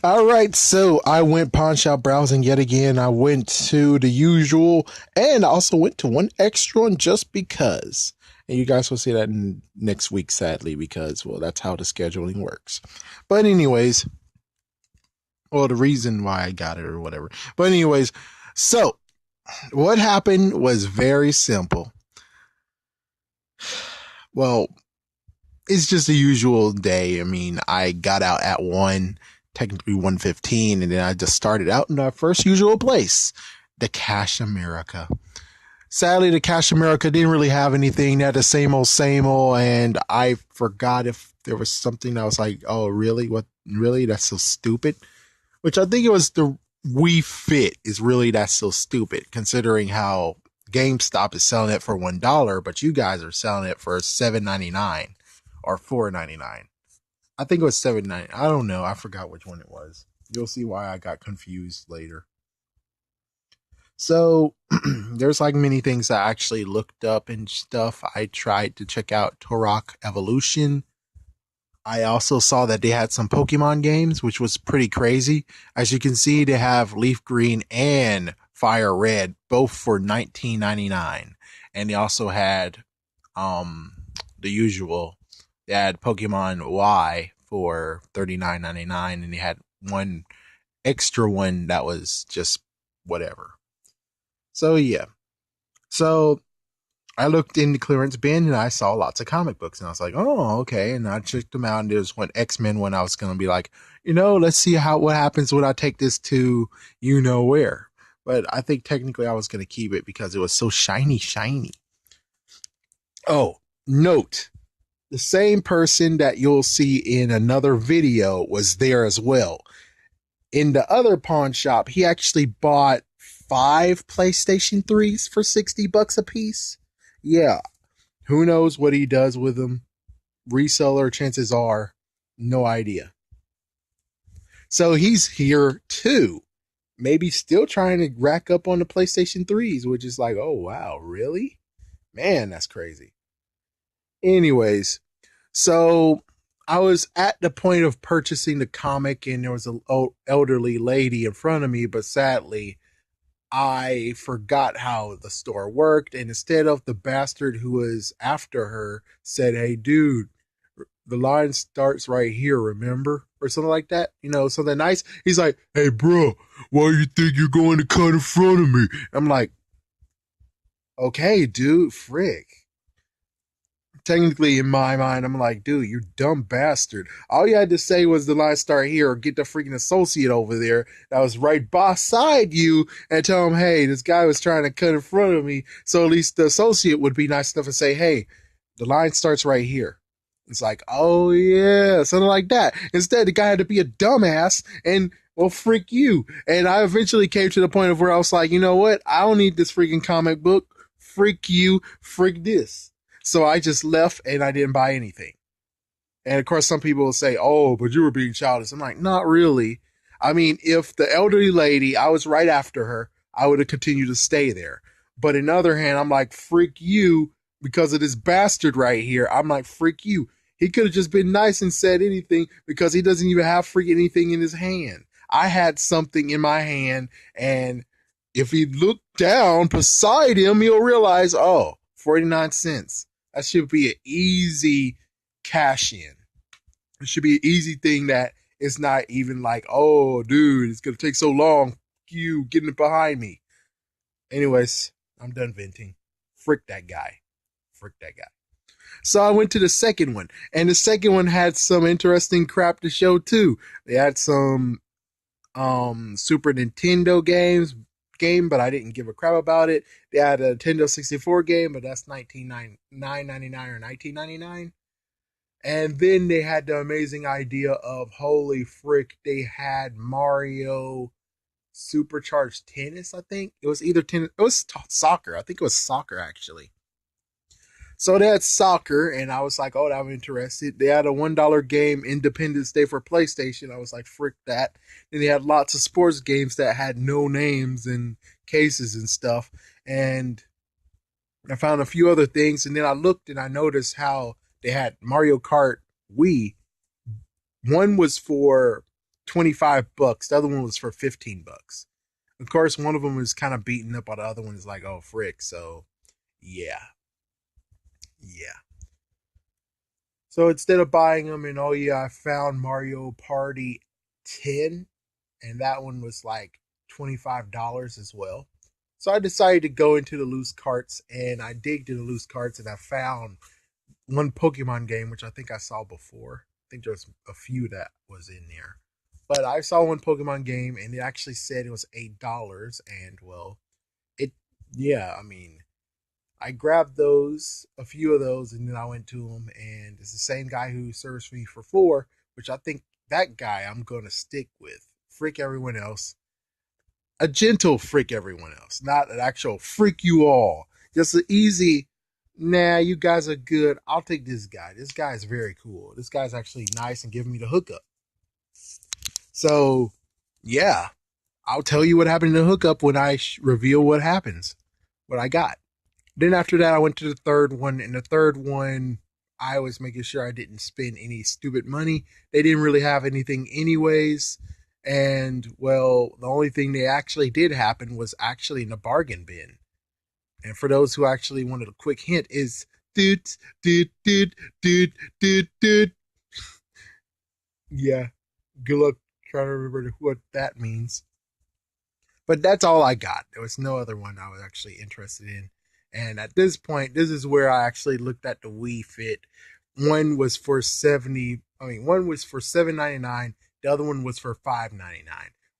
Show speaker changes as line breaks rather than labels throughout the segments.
All right, so I went pawn shop browsing yet again. I went to the usual and I also went to one extra one just because. And you guys will see that next week, sadly, because, well, that's how the scheduling works. But, anyways, well, the reason why I got it or whatever. But, anyways, so what happened was very simple. Well, it's just a usual day. I mean, I got out at 1, technically 1:15, and then I just started out in our first usual place, the Cash America. Sadly, the Cash America didn't really have anything. They had the same old, and I forgot if there was something that was like, oh, really? What? Really? That's so stupid. Which I think it was the Wii Fit is really that's so stupid, considering how GameStop is selling it for $1, but you guys are selling it for $7.99 or $4.99. I think it was $7.99. I don't know. I forgot which one it was. You'll see why I got confused later. So there's like many things I actually looked up and stuff. I tried to check out Turok Evolution. I also saw that they had some Pokemon games, which was pretty crazy. As you can see, they have Leaf Green and Fire Red, both for $19.99. And they also had the usual. They had Pokemon Y for $39.99, and they had one extra one that was just whatever. So yeah. So I looked in the clearance bin and I saw lots of comic books, and I was like, oh, okay. And I checked them out, and there's one X-Men one I was going to be like, let's see what happens when I take this to where. But I think technically I was going to keep it because it was so shiny. Oh, note, the same person that you'll see in another video was there as well. In the other pawn shop, he actually bought 5 PlayStation 3s for $60 a piece. Yeah, who knows what he does with them? Reseller, chances are, no idea. So he's here too. Maybe still trying to rack up on the PlayStation 3s, which is like, oh wow, really? Man, that's crazy. Anyways, so I was at the point of purchasing the comic, and there was an elderly lady in front of me, but sadly, I forgot how the store worked, and instead of the bastard who was after her said, hey, dude, the line starts right here, remember? Or something like that, something nice. He's like, hey, bro, why you think you're going to cut in front of me? I'm like, okay, dude, frick. Technically, in my mind, I'm like, dude, you dumb bastard. All you had to say was the line start here, or get the freaking associate over there that was right beside you and tell him, hey, this guy was trying to cut in front of me. So at least the associate would be nice enough to say, hey, the line starts right here. It's like, oh yeah, something like that. Instead, the guy had to be a dumbass and, well, freak you. And I eventually came to the point of where I was like, you know what? I don't need this freaking comic book. Freak you, freak this. So I just left and I didn't buy anything. And of course, some people will say, oh, but you were being childish. I'm like, not really. I mean, if the elderly lady, I was right after her, I would have continued to stay there. But on the other hand, I'm like, freak you, because of this bastard right here. I'm like, freak you. He could have just been nice and said anything, because he doesn't even have freaking anything in his hand. I had something in my hand, and if he looked down beside him, he'll realize, oh, 49 cents. That should be an easy cash in. It should be an easy thing that it's not even like, oh, dude, it's going to take so long. You getting it behind me. Anyways, I'm done venting. Frick that guy. So I went to the second one, and the second one had some interesting crap to show too. They had some Super Nintendo game, but I didn't give a crap about it. They had a Nintendo 64 game, but that's $9.99 or $19.99. And then they had the amazing idea of, holy frick, they had Mario Supercharged Tennis, I think. It was either tennis, it was soccer. I think it was soccer, actually. So they had soccer, and I was like, oh, I'm interested. They had a $1 game, Independence Day for PlayStation. I was like, frick that. Then they had lots of sports games that had no names and cases and stuff. And I found a few other things, and then I looked and I noticed how they had Mario Kart Wii. One was for $25. The other one was for $15. Of course, one of them was kind of beaten up, while the other one is like, oh frick. So yeah, yeah. So instead of buying them, and oh yeah, I found Mario Party 10, and that one was like $25 as well. So I decided to go into the loose carts, and I digged in the loose carts, and I found one Pokemon game, which I think I saw before. I think there's a few that was in there. But I saw one Pokemon game, and it actually said it was $8. And well, it, yeah, I mean, I grabbed those, a few of those, and then I went to him, and it's the same guy who serves me for 4, which I think that guy I'm gonna stick with. Freak everyone else, a gentle freak everyone else, not an actual freak you all. Just an easy, nah, you guys are good. I'll take this guy. This guy is very cool. This guy's actually nice and giving me the hookup. So, yeah, I'll tell you what happened in the hookup when I reveal what happens, what I got. Then after that, I went to the third one, and the third one, I was making sure I didn't spend any stupid money. They didn't really have anything, anyways. And well, the only thing they actually did happen was actually in the bargain bin. And for those who actually wanted a quick hint, is doot doot doot doot doot doot. Yeah, good luck trying to remember what that means. But that's all I got. There was no other one I was actually interested in. And at this point, this is where I actually looked at the Wii Fit. One was for 70. I mean, one was for $7.99. The other one was for $5.99,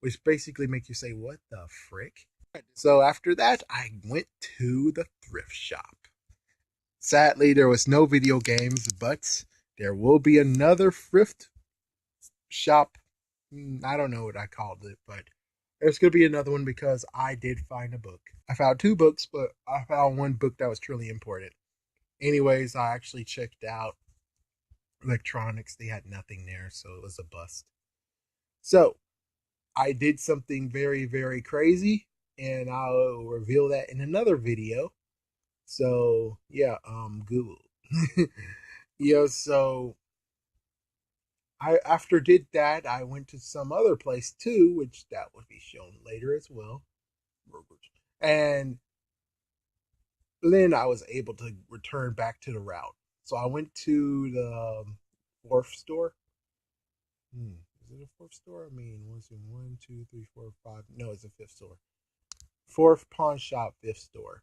which basically make you say, "What the frick?" So after that, I went to the thrift shop. Sadly, there was no video games, but there will be another thrift shop. I don't know what I called it, but there's going to be another one because I did find a book. I found 2 books, but I found one book that was truly important. Anyways, I actually checked out electronics. They had nothing there, so it was a bust. So I did something very, very crazy, and I'll reveal that in another video. So yeah, Google. Yeah, so I after did that, I went to some other place too, which that would be shown later as well. And then I was able to return back to the route. So I went to the fourth store. Is it a fourth store? I mean, was it one, two, three, four, five? No, it's a fifth store. Fourth pawn shop, fifth store.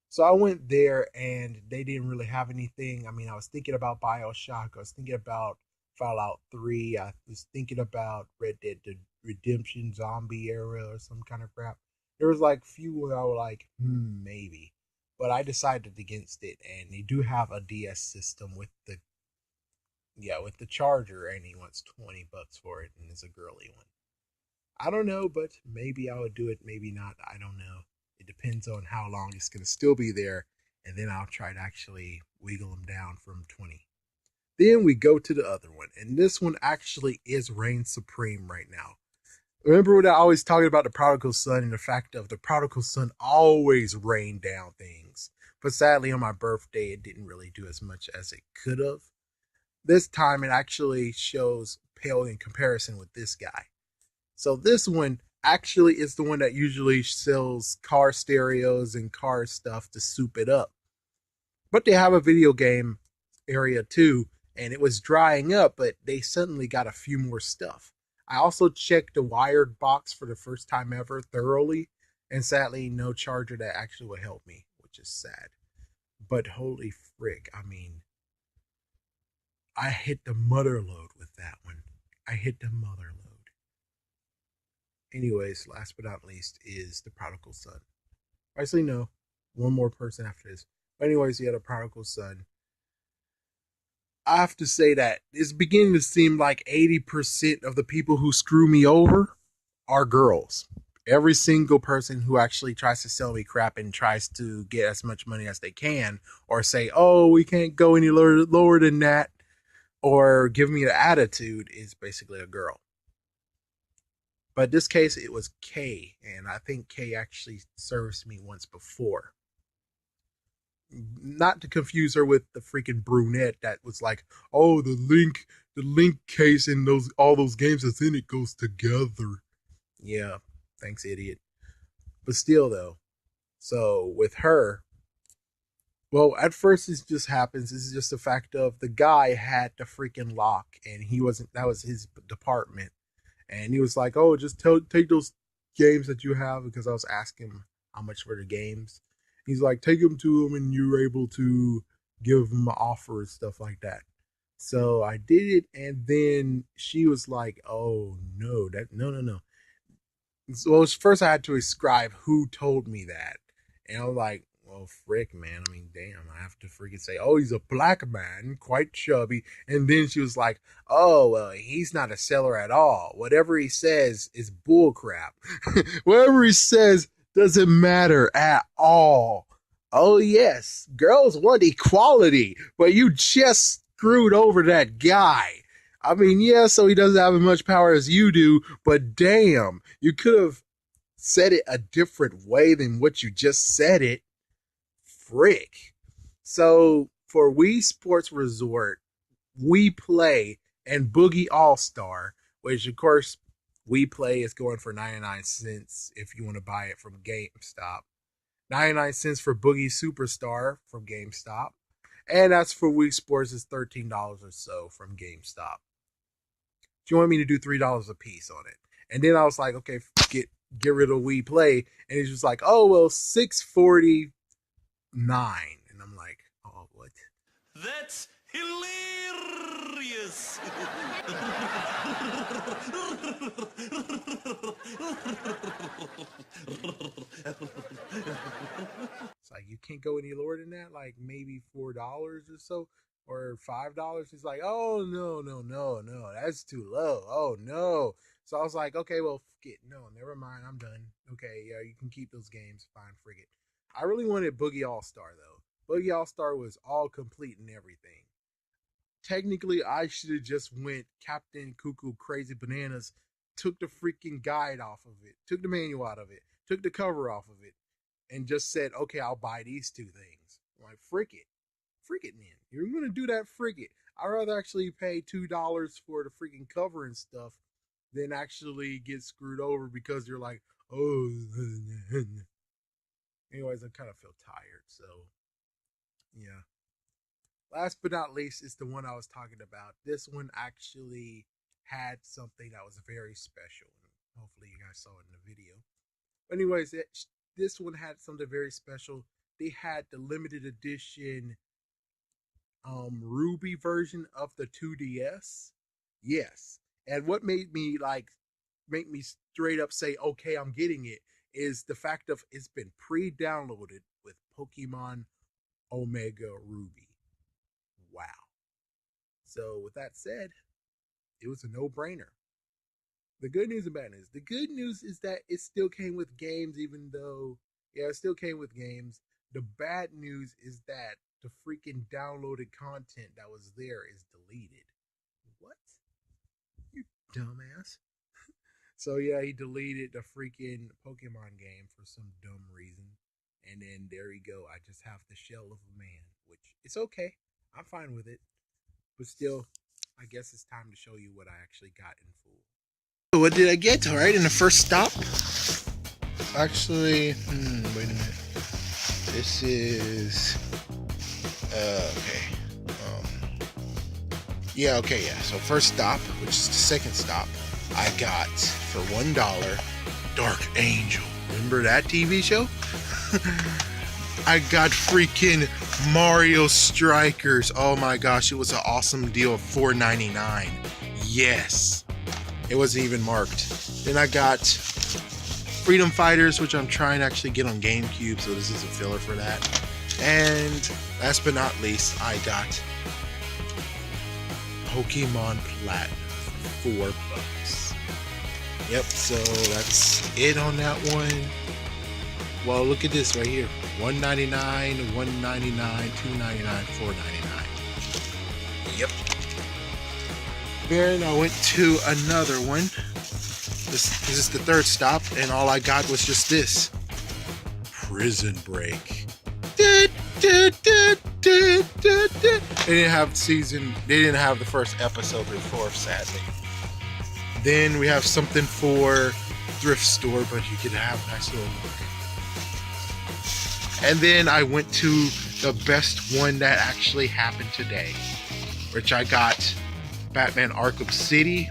So I went there, and they didn't really have anything. I mean, I was thinking about Bioshock. I was thinking about Fallout 3. I was thinking about Red Dead Redemption Zombie Era or some kind of crap. There was like few where I was like, maybe. But I decided against it, and they do have a DS system with the, yeah, with the charger, and he wants $20 for it, and it's a girly one. I don't know, but maybe I would do it, maybe not. I don't know. It depends on how long it's going to still be there, and then I'll try to actually wiggle them down from 20. Then we go to the other one, and this one actually is reign supreme right now. Remember when I always talking about the Prodigal Son and the fact of the Prodigal Son always rained down things. But sadly, on my birthday, it didn't really do as much as it could have. This time, it actually shows pale in comparison with this guy. So this one actually is the one that usually sells car stereos and car stuff to soup it up. But they have a video game area too, and it was drying up, but they suddenly got a few more stuff. I also checked the wired box for the first time ever thoroughly, and sadly, no charger that actually would help me, which is sad. But holy frick, I mean, I hit the mother load with that one. I hit the mother load. Anyways, last but not least is the Prodigal Son. Actually, no, one more person after this. But anyways, yeah, the Prodigal Son. I have to say that it's beginning to seem like 80% of the people who screw me over are girls. Every single person who actually tries to sell me crap and tries to get as much money as they can, or say, oh, we can't go any lower than that, or give me an attitude, is basically a girl. But in this case, it was Kay, and I think Kay actually serviced me once before. Not to confuse her with the freaking brunette that was like, oh, the link case and all those games that's in it goes together. Yeah, thanks, idiot. But still, though, so with her, well, at first it just happens. This is just the fact of the guy had the freaking lock, and he wasn't. That was his department, and he was like, "Oh, just take those games that you have," because I was asking him how much for the games. He's like, "Take them to him, and you're able to give him an offer and stuff like that." So I did it, and then she was like, "Oh no, no." So first I had to describe who told me that. And I was like, well, frick, man. I mean, damn, I have to freaking say, oh, he's a black man, quite chubby. And then she was like, oh, well, he's not a seller at all. Whatever he says is bullcrap. Whatever he says doesn't matter at all. Oh, yes, girls want equality, but you just screwed over that guy. I mean, yeah, so he doesn't have as much power as you do, but damn, you could have said it a different way than what you just said it. Frick. So for Wii Sports Resort, We Play, and Boogie All Star, which of course We Play is going for 99 cents if you want to buy it from GameStop. 99 cents for Boogie Superstar from GameStop. And that's for Wii Sports is $13 or so from GameStop. She wanted me to do $3 a piece on it. And then I was like, okay, get rid of We Play. And he's just like, oh, well, $6.49. And I'm like, oh, what?
That's hilarious.
It's like, you can't go any lower than that? Like maybe $4 or so? Or $5? He's like, oh, no, that's too low. Oh, no. So I was like, okay, well, forget. No, never mind. I'm done. Okay, yeah, you can keep those games. Fine, frigate. I really wanted Boogie All Star, though. Boogie All Star was all complete and everything. Technically, I should have just went Captain Cuckoo Crazy Bananas, took the freaking guide off of it, took the manual out of it, took the cover off of it, and just said, okay, I'll buy these two things. I'm like, frick it. Frick it, man. You're going to do that, frick it. I'd rather actually pay $2 for the freaking cover and stuff than actually get screwed over because you're like, oh. Anyways, I kind of feel tired, so yeah. Last but not least is the one I was talking about. This one actually had something that was very special. Hopefully you guys saw it in the video. Anyways, this one had something very special. They had the limited edition Ruby version of the 2DS. Yes. And what made me make me straight up say, okay, I'm getting it, is the fact of it's been pre-downloaded with Pokemon Omega Ruby. Wow. So with that said, it was a no-brainer. The good news and bad news. The good news is that it still came with games, even though, yeah, it still came with games. The bad news is that the freaking downloaded content that was there is deleted. What? You dumbass. So yeah, he deleted the freaking Pokemon game for some dumb reason. And then there you go. I just have the shell of a man, which it's okay. I'm fine with it. But still, I guess it's time to show you what I actually got in full. What did I get? All right, in the first stop. Actually, wait a minute. This is okay. Yeah. So first stop, which is the second stop, I got for $1 Dark Angel. Remember that TV show? I got freaking Mario Strikers. Oh my gosh, it was an awesome deal of $4.99. Yes. It wasn't even marked. Then I got Freedom Fighters, which I'm trying to actually get on GameCube, so this is a filler for that. And last but not least, I got Pokemon Platinum for $4. Yep, so that's it on that one. Well, look at this right here. $1.99, $1.99, $2.99, $4.99. Yep. Then I went to another one. This is the third stop, and all I got was just this. Prison Break. They didn't have they didn't have the first episode before, sadly. Then we have something for thrift store, but you can have a nice little look. And then I went to the best one that actually happened today, which I got Batman Arkham City.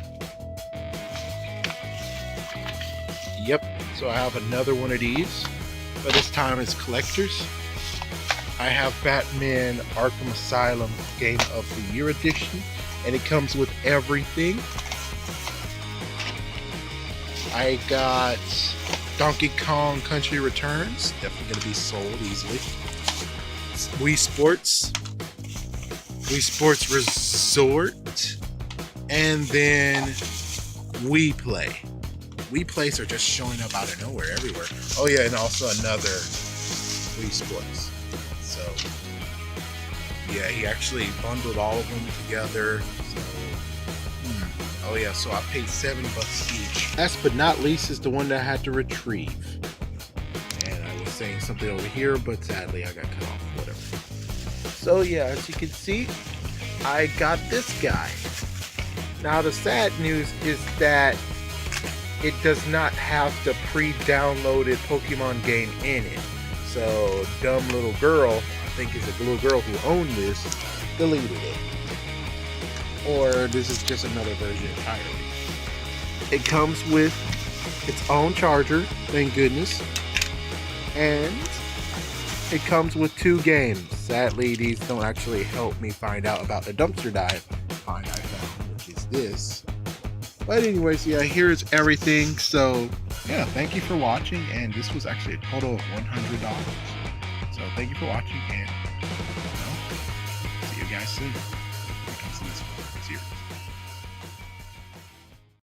Yep, so I have another one of these, but this time it's collectors. I have Batman Arkham Asylum Game of the Year edition, and it comes with everything. I got Donkey Kong Country Returns, definitely going to be sold easily. Wii Sports Resort, and then Wii Play. Wii Plays are just showing up out of nowhere everywhere. Oh yeah, and also another Wii Sports. So yeah, he actually bundled all of them together. So oh yeah, so I paid $7 each. Last but not least is the one that I had to retrieve. And I was saying something over here, but sadly I got cut off. Whatever. So yeah, as you can see, I got this guy. Now the sad news is that it does not have the pre-downloaded Pokemon game in it. So dumb little girl, I think it's a little girl who owned this, deleted it. Or this is just another version entirely. It comes with its own charger, thank goodness. And it comes with 2 games. Sadly, these don't actually help me find out about the dumpster dive find I found, which is this. But anyways, yeah, here's everything. So yeah, thank you for watching, and this was actually a total of $100. So thank you for watching, and see you guys soon.